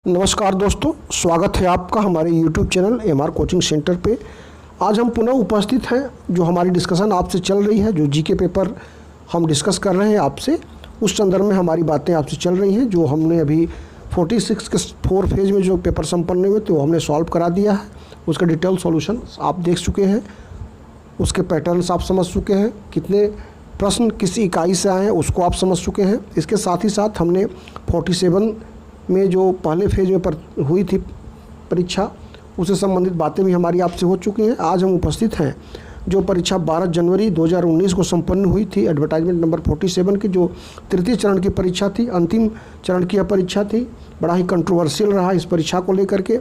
नमस्कार दोस्तों, स्वागत है आपका हमारे YouTube channel MR coaching centre पे। आज हम पुनः उपस्थित हैं। जो हमारी डिस्कशन आपसे चल रही है, जो जीके पेपर हम डिस्कस कर रहे हैं आपसे, उस संदर्भ में हमारी बातें आपसे चल रही हैं। जो हमने अभी 46 के 4 फेज में जो पेपर संपन्न हुए थे वो हमने सॉल्व करा दिया है। उसका डिटेल सॉल्यूशन आप देख चुके हैं, उसके पैटर्न्स आप समझ चुके हैं, कितने प्रश्न किस इकाई से आए हैं उसको आप समझ चुके हैं। इसके साथ ही साथ हमने 47 में जो पहले फेज में हुई थी परीक्षा, उससे संबंधित बातें भी हमारी आपसे हो चुकी हैं। आज हम उपस्थित हैं जो परीक्षा 12 जनवरी 2019 को संपन्न हुई थी, एडवर्टाइजमेंट नंबर 47 की, जो तृतीय चरण की परीक्षा थी, अंतिम चरण की यह परीक्षा थी। बड़ा ही कंट्रोवर्शियल रहा इस परीक्षा को लेकर के,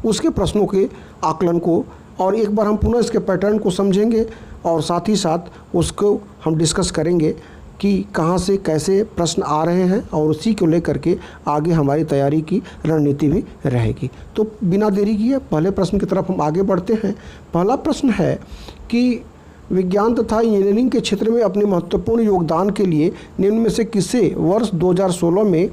उसके प्रश्नों के आकलन को, और एक बार हम पुनः इसके पैटर्न को समझेंगे और साथ ही साथ उसको हम डिस्कस करेंगे कि कहाँ से कैसे प्रश्न आ रहे हैं, और उसी को लेकर के आगे हमारी तैयारी की रणनीति भी रहेगी। तो बिना देरी किए पहले प्रश्न की तरफ हम आगे बढ़ते हैं। पहला प्रश्न है कि विज्ञान तथा इंजीनियरिंग के क्षेत्र में अपने महत्वपूर्ण योगदान के लिए निम्न में से किसे वर्ष 2016 में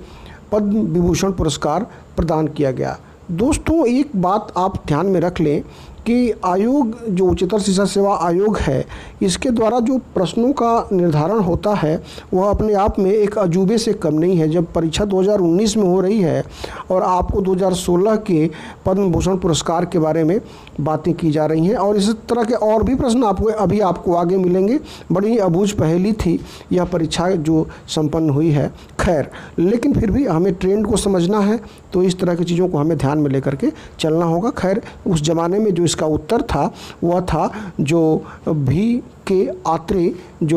पद्म विभूषण पुरस्कार प्रदान किया गया। दोस्तों, एक बात आप ध्यान में रख लें कि आयोग, जो उच्चतर शिक्षा सेवा आयोग है, इसके द्वारा जो प्रश्नों का निर्धारण होता है वह अपने आप में एक अजूबे से कम नहीं है। जब परीक्षा 2019 में हो रही है और आपको 2016 के पद्म भूषण पुरस्कार के बारे में बातें की जा रही हैं, और इस तरह के और भी प्रश्न आपको आगे मिलेंगे। बड़ी ही अबूझ पहेली थी यह परीक्षा जो संपन्न हुई है। खैर, लेकिन फिर भी हमें ट्रेंड को समझना है, तो इस तरह की चीज़ों को हमें ध्यान में लेकर के चलना होगा। खैर, उस ज़माने में जो इसका उत्तर था वह था जो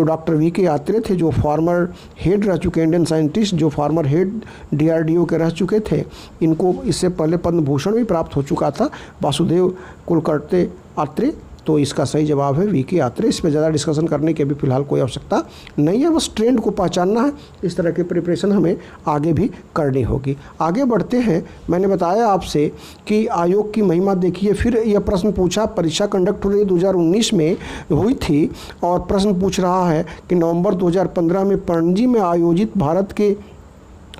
डॉक्टर वी के आत्रे थे, जो फॉर्मर हेड रह चुके, इंडियन साइंटिस्ट, जो फॉर्मर हेड DRDO के रह चुके थे। इनको इससे पहले पद्म भूषण भी प्राप्त हो चुका था, वासुदेव कुलकर्णी आत्रे। तो इसका सही जवाब है वी के आत्रे। इस पर ज़्यादा डिस्कशन करने की अभी फ़िलहाल कोई आवश्यकता नहीं है, बस ट्रेंड को पहचानना है। इस तरह की प्रिपरेशन हमें आगे भी करनी होगी। आगे बढ़ते हैं। मैंने बताया आपसे कि आयोग की महिमा देखिए। फिर यह प्रश्न पूछा, परीक्षा कंडक्ट हुई 2019 में हुई थी, और प्रश्न पूछ रहा है कि नवंबर 2015 में पणजी में आयोजित भारत के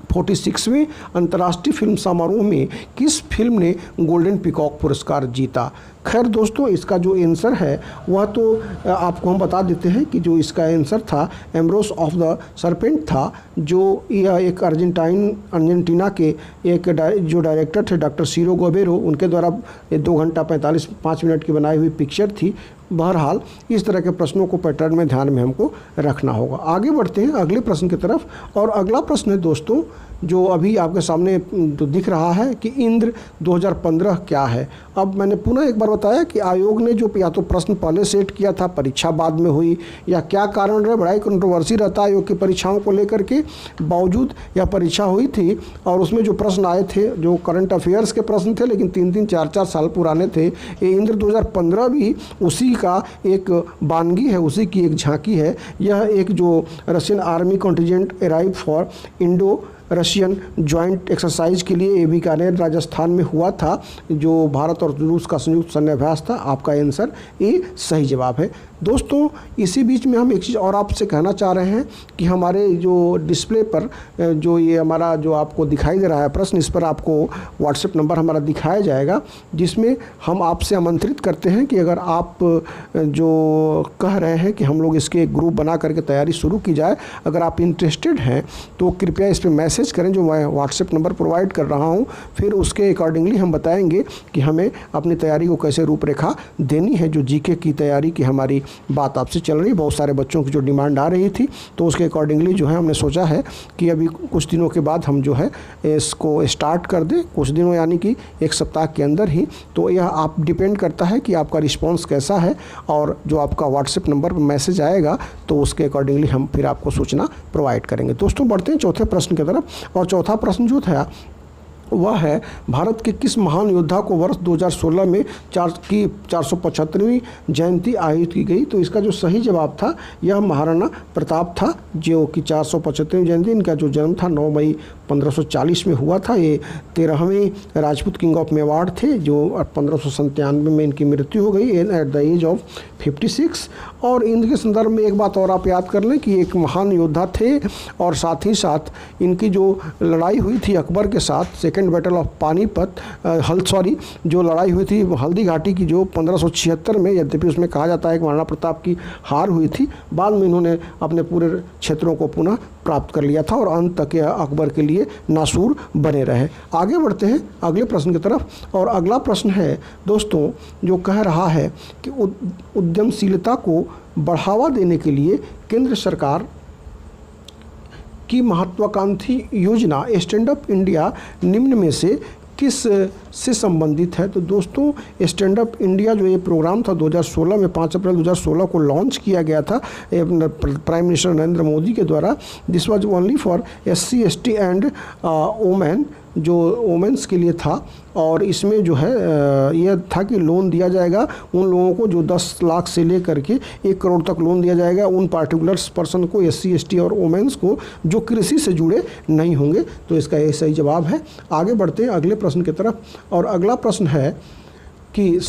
46वें अंतर्राष्ट्रीय फिल्म समारोह में किस फिल्म ने गोल्डन पीकॉक पुरस्कार जीता। खैर दोस्तों, इसका जो आंसर है वह तो आपको हम बता देते हैं कि जो इसका आंसर था एम्ब्रोस ऑफ द सरपेंट था, जो यह एक अर्जेंटीना के एक जो डायरेक्टर थे डॉक्टर सीरो गोबेरो, उनके द्वारा 2 घंटा 5 मिनट की बनाई हुई पिक्चर थी। बहरहाल, इस तरह के प्रश्नों को पैटर्न में ध्यान में हमको रखना होगा। आगे बढ़ते हैं अगले प्रश्न की तरफ, और अगला प्रश्न है दोस्तों जो अभी आपके सामने तो दिख रहा है कि इंद्र 2015 क्या है। अब मैंने पुनः एक बार बताया कि आयोग ने जो या तो प्रश्न पहले सेट किया था, परीक्षा बाद में हुई, या क्या कारण रहे, बड़ा ही कंट्रोवर्सी रहता है आयोग की परीक्षाओं को लेकर के। बावजूद यह परीक्षा हुई थी और उसमें जो प्रश्न आए थे जो करंट अफेयर्स के प्रश्न थे, लेकिन 3-3, 4-4 साल पुराने थे। ये इंद्र 2015 भी उसी का एक बानगी है, उसी की एक झांकी है। यह एक जो Russian army contingent arrive for Indo Russian joint exercise के लिए बीकानेर राजस्थान में हुआ था, जो भारत और रूस का संयुक्त सैन्य अभ्यास था। आपका आंसर ए सही जवाब है। दोस्तों, इसी बीच में हम एक चीज़ और आपसे कहना चाह रहे हैं कि हमारे जो डिस्प्ले पर जो ये हमारा जो आपको दिखाई दे रहा है प्रश्न, इस पर आपको व्हाट्सएप नंबर हमारा दिखाया जाएगा, जिसमें हम आपसे आमंत्रित करते हैं कि अगर आप जो कह रहे हैं कि हम लोग इसके ग्रुप बना करके तैयारी शुरू की जाए, अगर आप इंटरेस्टेड हैं तो कृपया इस पर मैसेज करें, जो मैं व्हाट्सएप नंबर प्रोवाइड कर रहा हूं। फिर उसके अकॉर्डिंगली हम बताएंगे कि हमें अपनी तैयारी को कैसे रूपरेखा देनी है। जो जीके की तैयारी की हमारी बात आपसे चल रही, बहुत सारे बच्चों की जो डिमांड आ रही थी, तो उसके अकॉर्डिंगली जो है हमने सोचा है कि अभी कुछ दिनों के बाद हम जो है इसको स्टार्ट कर दें, कुछ दिनों यानी कि 1 सप्ताह के अंदर ही। तो यह आप डिपेंड करता है कि आपका रिस्पॉन्स कैसा है, और जो आपका व्हाट्सएप नंबर पर मैसेज आएगा तो उसके अकॉर्डिंगली हम फिर आपको सूचना प्रोवाइड करेंगे। दोस्तों, बढ़ते हैं चौथे प्रश्न की तरफ, और चौथा प्रश्न जो था वह है भारत के किस महान योद्धा को वर्ष 2016 में 475वीं जयंती आयोजित की गई। तो इसका जो सही जवाब था यह महाराणा प्रताप था, जो कि 475वीं जयंती, इनका जो जन्म था 9 मई 1540 में हुआ था। ये 13वें राजपूत किंग ऑफ मेवाड़ थे, जो 1597 में इनकी मृत्यु हो गई एट द एज ऑफ 56। और इनके संदर्भ में एक बात और आप याद कर लें कि एक महान योद्धा थे, और साथ ही साथ इनकी जो लड़ाई हुई थी अकबर के साथ, सेकेंड बैटल ऑफ पानीपत, जो लड़ाई हुई थी हल्दी घाटी की, जो 1576 में, यद्यपि उसमें कहा जाता है कि महाराणा प्रताप की हार हुई थी, बाद में इन्होंने अपने पूरे क्षेत्रों को पुनः प्राप्त कर लिया था और अंत तक यह अकबर के लिए नासूर बने रहे। आगे बढ़ते हैं अगले प्रश्न की तरफ, और अगला प्रश्न है दोस्तों जो कह रहा है कि उद्यमशीलता को बढ़ावा देने के लिए केंद्र सरकार की महत्वाकांक्षी योजना स्टैंड अप इंडिया निम्न में से किस से संबंधित है। तो दोस्तों स्टैंड अप इंडिया जो ये प्रोग्राम था 2016 में 5 अप्रैल 2016 को लॉन्च किया गया था प्राइम मिनिस्टर नरेंद्र मोदी के द्वारा। This was only for SC ST and women, जो वोमेंस के लिए था, और इसमें जो है यह था कि लोन दिया जाएगा उन लोगों को जो 10 लाख से लेकर के 1 करोड़ तक लोन दिया जाएगा उन पार्टिकुलर पर्सन को, SC ST और वोमेंस को जो कृषि से जुड़े नहीं होंगे। तो इसका यही सही जवाब है। आगे बढ़ते हैं अगले प्रश्न की तरफ, और अगला प्रश्न है कि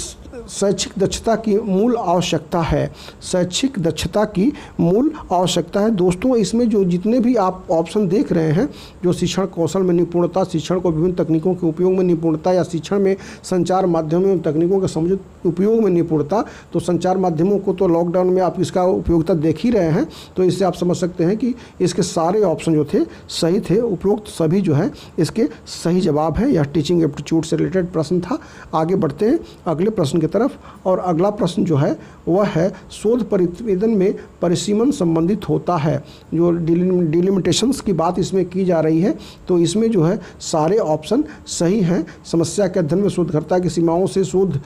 शैक्षिक दक्षता की मूल आवश्यकता है। शैक्षिक दक्षता की मूल आवश्यकता है दोस्तों, इसमें जो जितने भी आप ऑप्शन देख रहे हैं, जो शिक्षण कौशल में निपुणता, शिक्षण को विभिन्न तकनीकों के उपयोग में निपुणता, या शिक्षण में संचार माध्यमों में तकनीकों के समुचित उपयोग में निपुणता, तो संचार माध्यमों को तो लॉकडाउन में आप इसका उपयोगिता देख ही रहे हैं, तो इससे आप समझ सकते हैं कि इसके सारे ऑप्शन जो थे सही थे। उपरोक्त सभी जो है इसके सही जवाब है। यह टीचिंग एप्टीट्यूड से रिलेटेड प्रश्न था। आगे बढ़ते हैं अगले प्रश्न की तरफ, और अगला प्रश्न जो है वह है शोध प्रतिवेदन में परिसीमन संबंधित होता है। जो डिलिमिटेशंस की बात इसमें की जा रही है, तो इसमें जो है सारे ऑप्शन सही हैं। समस्या के अध्ययन में शोधकर्ता की सीमाओं से, शोध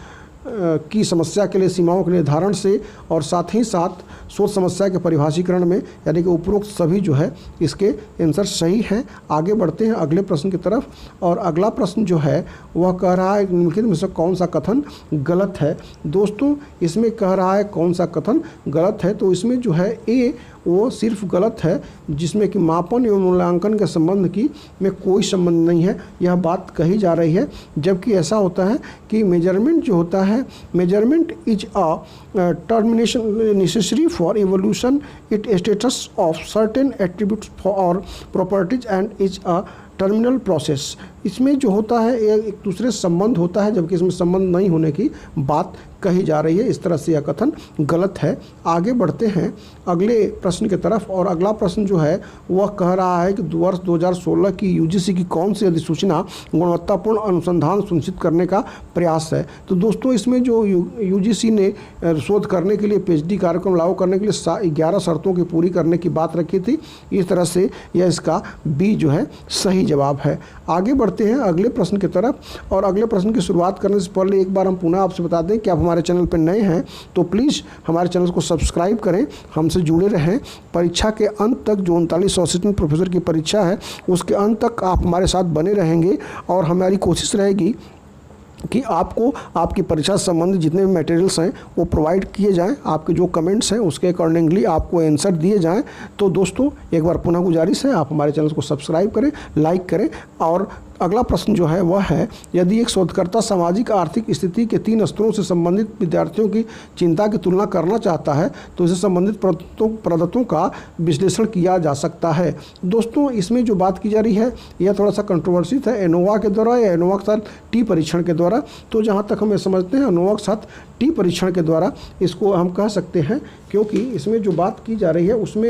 की समस्या के लिए सीमाओं के निर्धारण से, और साथ ही साथ शोध समस्या के परिभाषीकरण में, यानी कि उपरोक्त सभी जो है इसके आंसर सही हैं। आगे बढ़ते हैं अगले प्रश्न की तरफ, और अगला प्रश्न जो है वह कह रहा है निम्नलिखित में से कौन सा कथन गलत है। दोस्तों इसमें कह रहा है कौन सा कथन गलत है, तो इसमें जो है ए वो सिर्फ गलत है, जिसमें कि मापन एवं मूल्यांकन के संबंध की में कोई संबंध नहीं है, यह बात कही जा रही है। जबकि ऐसा होता है कि मेजरमेंट जो होता है, measurement is a termination necessary for evolution it status of certain attributes और properties and is a terminal process. इसमें जो होता है एक दूसरे संबंध होता है, जबकि इसमें संबंध नहीं होने की बात कही जा रही है। इस तरह से यह कथन गलत है। आगे बढ़ते हैं अगले प्रश्न की तरफ, और अगला प्रश्न जो है वह कह रहा है कि वर्ष 2016 की UGC की कौन सी अधिसूचना गुणवत्तापूर्ण अनुसंधान सुनिश्चित करने का प्रयास है। तो दोस्तों इसमें जो UGC ने शोध करने के लिए PhD कार्यक्रम लागू करने के लिए 11 शर्तों की पूरी करने की बात रखी थी। इस तरह से यह इसका B जो है सही जवाब है। आगे बढ़ते हैं अगले प्रश्न की तरफ, और अगले प्रश्न की शुरुआत करने से पहले एक बार हम पुनः आपसे बता दें कि आप हमारे चैनल पर नए हैं तो प्लीज़ हमारे चैनल को सब्सक्राइब करें, हमसे जुड़े रहें। परीक्षा के अंत तक, जो 39 असिस्टेंट प्रोफेसर की परीक्षा है उसके अंत तक आप हमारे साथ बने रहेंगे, और हमारी कोशिश रहेगी कि आपको आपकी परीक्षा से संबंधित जितने भी मटेरियल्स हैं वो प्रोवाइड किए जाएं, आपके जो कमेंट्स हैं उसके अकॉर्डिंगली आपको आंसर दिए जाएं। तो दोस्तों एक बार पुनः गुजारिश है, आप हमारे चैनल को सब्सक्राइब करें, लाइक करें। और अगला प्रश्न जो है वह है, यदि एक शोधकर्ता सामाजिक आर्थिक स्थिति के 3 स्तरों से संबंधित विद्यार्थियों की चिंता की तुलना करना चाहता है तो इससे संबंधित प्रदत्तों का विश्लेषण किया जा सकता है। दोस्तों इसमें जो बात की जा रही है यह थोड़ा सा कंट्रोवर्सी है, एनोवा के द्वारा या एनोवा के साथ टी परीक्षण के द्वारा। तो जहाँ तक हम समझते हैं एनोवा के साथ टी परीक्षण के द्वारा इसको हम कह सकते हैं, क्योंकि इसमें जो बात की जा रही है उसमें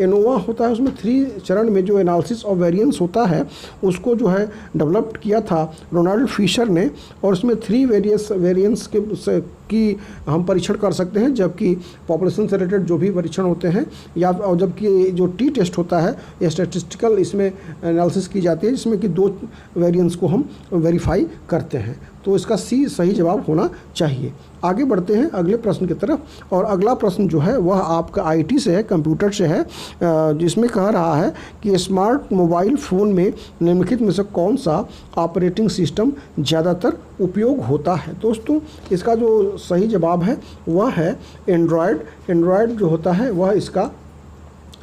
एनोवा होता है, उसमें 3 चरण में जो एनालिसिस ऑफ वेरिएंस होता है उसको जो है डेवलप्ड किया था रोनाल्ड फिशर ने, और उसमें 3 वेरिएंस की हम परीक्षण कर सकते हैं, जबकि पॉपुलेशन से रिलेटेड जो भी परीक्षण होते हैं, या और जबकि जो टी टेस्ट होता है ये स्टैटिस्टिकल इसमें एनालिसिस की जाती है, जिसमें कि 2 वेरिएंस को हम वेरीफाई करते हैं। तो इसका सी सही जवाब होना चाहिए। आगे बढ़ते हैं अगले प्रश्न की तरफ, और अगला प्रश्न जो है वह आपका IT से है, कंप्यूटर से है, जिसमें कह रहा है कि स्मार्ट मोबाइल फ़ोन में निम्नलिखित में से कौन सा ऑपरेटिंग सिस्टम ज़्यादातर उपयोग होता है। दोस्तों इसका जो सही जवाब है वह है एंड्रॉयड। एंड्रॉयड जो होता है वह इसका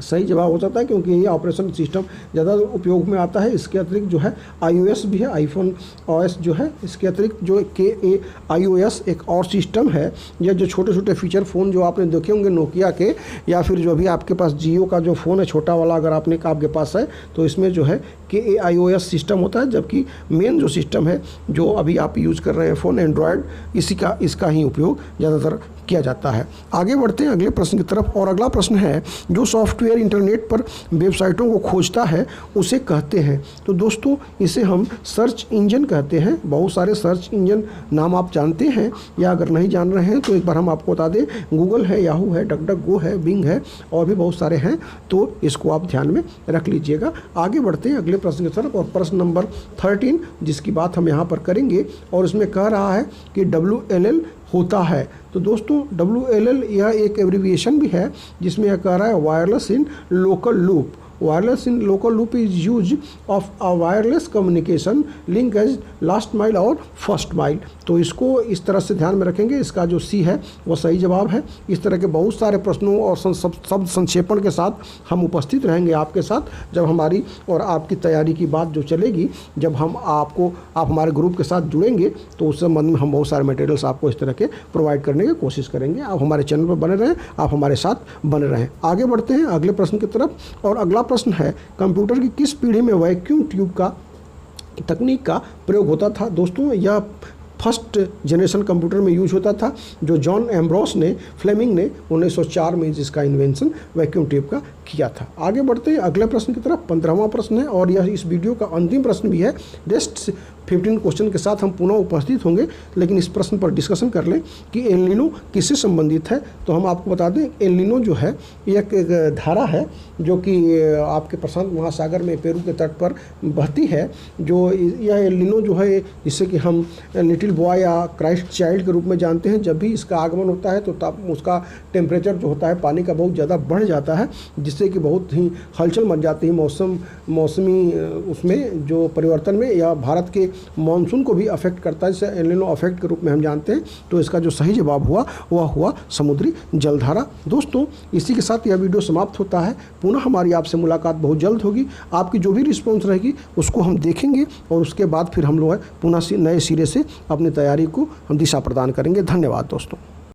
सही जवाब हो सकता है, क्योंकि ये ऑपरेशन सिस्टम ज़्यादा उपयोग में आता है। इसके अतिरिक्त जो है iOS भी है, आईफोन OS जो है। इसके अतिरिक्त जो KAIOS एक और सिस्टम है, यह जो छोटे छोटे फीचर फ़ोन जो आपने देखे होंगे नोकिया के, या फिर जो भी आपके पास जियो का जो फ़ोन है छोटा वाला, अगर आपके पास है तो इसमें जो है KAIOS सिस्टम होता है। जबकि मेन जो सिस्टम है जो अभी आप यूज़ कर रहे हैं फ़ोन एंड्रॉयड, इसका ही उपयोग ज़्यादातर किया जाता है। आगे बढ़ते हैं अगले प्रश्न की तरफ, और अगला प्रश्न है जो सॉफ्टवेयर इंटरनेट पर वेबसाइटों को खोजता है उसे कहते हैं। तो दोस्तों इसे हम सर्च इंजन कहते हैं। बहुत सारे सर्च इंजन नाम आप जानते हैं, या अगर नहीं जान रहे हैं तो एक बार हम आपको बता दें, गूगल है, याहू है, डकडकगो है, बिंग है, और भी बहुत सारे हैं, तो इसको आप ध्यान में रख लीजिएगा। आगे बढ़ते हैं अगले प्रश्न की तरफ, और प्रश्न नंबर 13 जिसकी बात हम यहाँ पर करेंगे, और इसमें कह रहा है कि WLL होता है। तो दोस्तों WLL यह एक एब्रीविएशन भी है, जिसमें यह कह रहा है wireless in local loop. Wireless in local loop is use of a wireless communication link as last mile और फर्स्ट माइल। तो इसको इस तरह से ध्यान में रखेंगे, इसका जो C है वो सही जवाब है। इस तरह के बहुत सारे प्रश्नों और शब्द संक्षेपण के साथ हम उपस्थित रहेंगे आपके साथ, जब हमारी और आपकी तैयारी की बात जो चलेगी, जब आप हमारे ग्रुप के साथ जुड़ेंगे तो उस संबंध में हम बहुत सारे मटेरियल्स आपको इस तरह के प्रोवाइड करने की कोशिश करेंगे। आप हमारे चैनल पर बने रहें, आप हमारे साथ बने रहें। आगे बढ़ते हैं अगले प्रश्न की तरफ, और अगला प्रश्न है कंप्यूटर की किस पीढ़ी में वैक्यूम ट्यूब का तकनीक का प्रयोग होता था। दोस्तों यह फर्स्ट जनरेशन कंप्यूटर में यूज होता था, जो जॉन एम्ब्रोस फ्लेमिंग ने 1904 में जिसका इन्वेंशन वैक्यूम ट्यूब का किया था। आगे बढ़ते हैं अगले प्रश्न की तरफ, 15वां प्रश्न है, और यह इस वीडियो का अंतिम प्रश्न भी है। नेक्स्ट 15 क्वेश्चन के साथ हम पुनः उपस्थित होंगे, लेकिन इस प्रश्न पर डिस्कशन कर लें कि एल नीनो किससे संबंधित है। तो हम आपको बता दें, एल नीनो जो है एक धारा है जो कि आपके प्रशांत महासागर में पेरू के तट पर बहती है। जो यह एल नीनो जो है, जिससे कि हम लिटिल बॉय या क्राइस्ट चाइल्ड के रूप में जानते हैं, जब भी इसका आगमन होता है तो तब उसका टेम्परेचर जो होता है पानी का बहुत ज़्यादा बढ़ जाता है, जिससे कि बहुत ही हलचल मच जाती है मौसमी उसमें जो परिवर्तन में, या भारत के मानसून को भी अफेक्ट करता है, जिसे एल नीनो अफेक्ट के रूप में हम जानते हैं। तो इसका जो सही जवाब हुआ वह हुआ समुद्री जलधारा। दोस्तों इसी के साथ यह वीडियो समाप्त होता है। पुनः हमारी आपसे मुलाकात बहुत जल्द होगी। आपकी जो भी रिस्पॉन्स रहेगी उसको हम देखेंगे, और उसके बाद फिर हम लोग पुनः नए सिरे से अपनी तैयारी को हम दिशा प्रदान करेंगे। धन्यवाद दोस्तों।